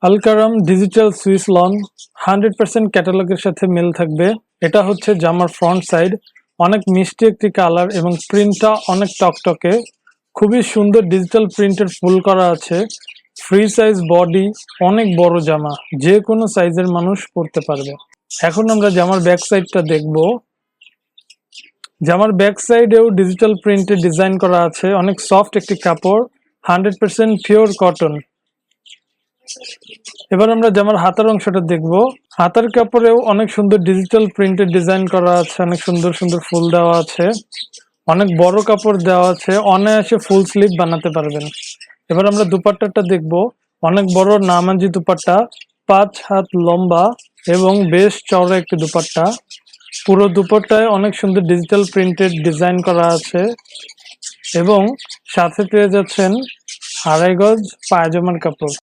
Alkaram digital Swiss loan 100% ক্যাটালগের সাথে মিল থাকবে। এটা হচ্ছে জামার ফ্রন্ট সাইড, অনেক মিষ্টি একটি কালার এবং প্রিন্টটা অনেক টকটকে, খুবই সুন্দর ডিজিটাল প্রিন্টের ফুল করা আছে। ফ্রি সাইজ বডি, অনেক বড় জামা, যে কোনো সাইজের মানুষ পরতে পারবে। এখন আমরা জামার ব্যাক সাইডটা দেখব। জামার ব্যাক সাইডেও ডিজিটাল প্রিন্টে ডিজাইন করা আছে, অনেক সফট একটি কাপড়, 100% পিওর কটন। এবার আমরা জামার হাতার অংশটা দেখব। হাতার কাপড়েও অনেক সুন্দর ডিজিটাল প্রিন্টের ডিজাইন করা আছে, অনেক সুন্দর সুন্দর ফুল দেওয়া আছে, অনেক বড় কাপড় দেওয়া আছে, অনায়াসে ফুল স্লিভ বানাতে পারবেন। এবার আমরা দুপাট্টাটা দেখব। অনেক বড় নামাজি দুপাট্টা, 5 হাত লম্বা এবং বেশ চওড়া একটি দুপাট্টা। পুরো দুপাট্টায় অনেক সুন্দর ডিজিটাল প্রিন্টেড ডিজাইন করা আছে এবং সাথে পেয়ে যাচ্ছেন 2.5 গজ পায়জামার কাপড়।